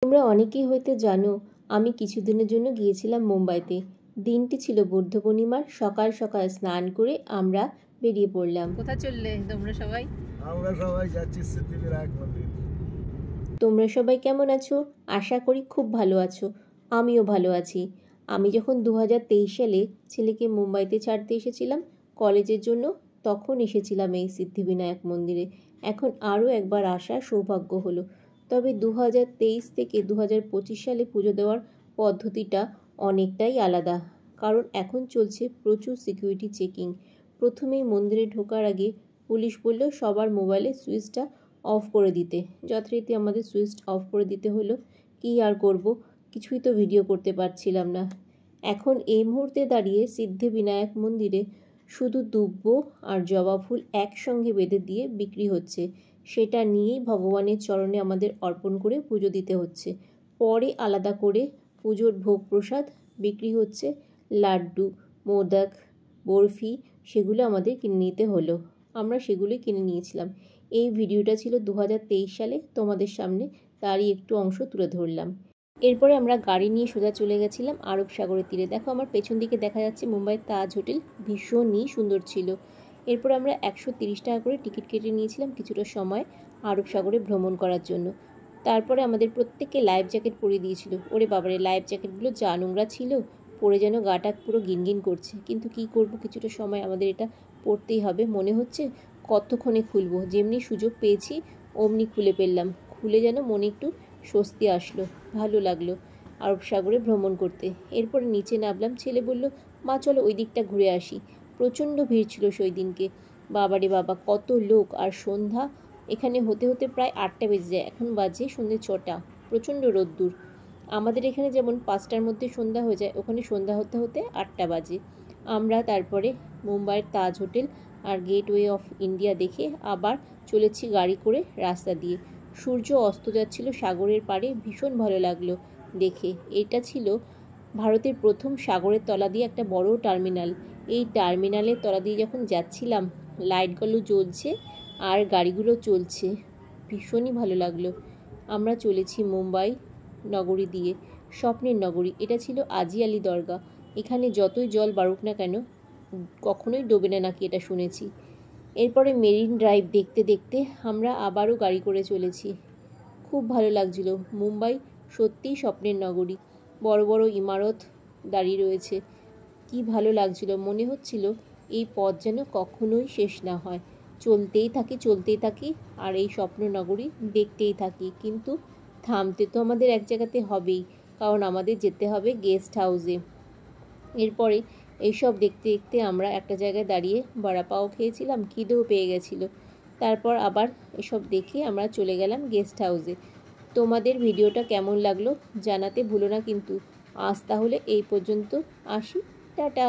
তোমরা অনেকেই হয়তো জানো আমি কিছুদিনের জন্য গিয়েছিলাম মুম্বাইতে। দিনটি ছিল বুদ্ধ পূর্ণিমার। সকাল সকাল স্নান করে আমরা বেরিয়ে পড়লাম। কোথায় চললে তোমরা সবাই? আমরা সবাই যাচ্ছি সিদ্ধিবিনায়ক মন্দির। তোমরা সবাই কেমন আছো? আশা করি খুব ভালো আছো। আমিও ভালো আছি। আমি যখন 2023 সালে ছেলেকে মুম্বাইতে ছাড়তে এসেছিলাম কলেজের জন্য, তখন এসেছিলাম এই সিদ্ধিবিনায়ক মন্দিরে। এখন আরও একবার আসার সৌভাগ্য হলো। তবে 2023 থেকে 2025 সালে পুজো দেওয়ার পদ্ধতিটা অনেকটাই আলাদা, কারণ এখন চলছে প্রচুর সিকিউরিটি চেকিং। প্রথমেই মন্দিরে ঢোকার আগে পুলিশ বলল সবার মোবাইলে সুইচটা অফ করে দিতে। যথারীতি আমাদের সুইচ অফ করে দিতে হলো। কী আর করব, কিছুই তো ভিডিও করতে পারছিলাম না। এখন এই মুহূর্তে দাঁড়িয়ে সিদ্ধিবিনায়ক মন্দিরে শুধু দুব্ব আর জবা ফুল একসঙ্গে বেঁধে দিয়ে বিক্রি হচ্ছে। সেটা নিয়েই ভগবানের চরণে আমাদের অর্পণ করে পুজো দিতে হচ্ছে। পরে আলাদা করে পুজোর ভোগ প্রসাদ বিক্রি হচ্ছে, লাড্ডু, মোদক, বরফি, সেগুলো আমাদের কিনে নিতে হলো। আমরা সেগুলোই কিনে নিয়েছিলাম। এই ভিডিওটা ছিল 2023 সালে, তোমাদের সামনে তারই একটু অংশ তুলে ধরলাম। এরপরে আমরা গাড়ি নিয়ে সোজা চলে গেছিলাম আরব সাগরের তীরে। দেখো আমার পেছন দিকে দেখা যাচ্ছে মুম্বাইয়ের তাজ হোটেল, ভীষণই সুন্দর ছিল। এরপর আমরা 130 টাকা করে টিকিট কেটে নিয়েছিলাম কিছুটা সময় আরব সাগরে ভ্রমণ করার জন্য। তারপরে আমাদের প্রত্যেককে লাইফ জ্যাকেট পরিয়ে দিয়েছিল। ওরে বাবারে, লাইফ জ্যাকেটগুলো যা নোংরা ছিল, পরে যেন গাটা পুরো গিনগিন করছে। কিন্তু কি করব, কিছুটা সময় আমাদের এটা পরতেই হবে। মনে হচ্ছে কতক্ষণে খুলবো, যেমনি সুযোগ পেয়েছি অমনি খুলে ফেললাম। খুলে যেন মনে একটু স্বস্তি আসলো, ভালো লাগলো আরব সাগরে ভ্রমণ করতে। এরপরে নিচে নামলাম। ছেলে বলল, মা চলো ওই দিকটা ঘুরে আসি। প্রচণ্ড ভিড় ছিল সেই দিনকে, বাবারে বাবা কত লোক। আর সন্ধ্যা এখানে হতে হতে প্রায় 8টা বেজে যায়, এখন বাজে সন্ধ্যে 6টা। প্রচণ্ড রোদ্দুর। আমাদের এখানে যেমন 5টার মধ্যে সন্ধ্যা হয়ে যায়, ওখানে সন্ধ্যা হতে হতে 8টা বাজে। আমরা তারপরে মুম্বাইয়ের তাজ হোটেল আর গেটওয়ে অফ ইন্ডিয়া দেখে আবার চলেছি গাড়ি করে রাস্তা দিয়ে। সূর্য অস্ত যাচ্ছিল সাগরের পাড়ে, ভীষণ ভালো লাগলো দেখে। এটা ছিল ভারতের প্রথম সাগরের তলা দিয়ে একটা বড় টার্মিনাল। এই টার্মিনালের তলা দিয়ে যখন যাচ্ছিলাম, লাইটগুলো জ্বলছে আর গাড়িগুলো চলছে, ভীষণই ভালো লাগলো। আমরা চলেছি মুম্বাই নগরী দিয়ে, স্বপ্নের নগরী। এটা ছিল আজি আলি দরগা। এখানে যতই জল বাড়ুক না কেন কখনোই ডোবে না নাকি, এটা শুনেছি। এরপরে মেরিন ড্রাইভ দেখতে দেখতে আমরা আবারও গাড়ি করে চলেছি। খুব ভালো লাগছিল। মুম্বাই সত্যিই স্বপ্নের নগরী। বড় বড় ইমারত দাঁড়িয়ে রয়েছে, কি ভালো লাগছিল। মনে হচ্ছিল এই পথ যেন কখনোই শেষ না হয়, চলতেই থাকি আর এই স্বপ্ন নগরী দেখতেই থাকি। কিন্তু থামতে তো আমাদের এক জায়গাতে হবেই, কারণ আমাদের যেতে হবে গেস্ট হাউসে। এরপরে এইসব দেখতে দেখতে আমরা একটা জায়গায় দাঁড়িয়ে বড়া পাও খেয়েছিলাম, খিদেও পেয়ে গেছিলো। তারপর আবার এসব দেখে আমরা চলে গেলাম গেস্ট হাউসে। তোমাদের ভিডিওটা কেমন লাগলো জানাতে ভুলো না কিন্তু। আজ তাহলে এই পর্যন্ত, আসি, টাটা।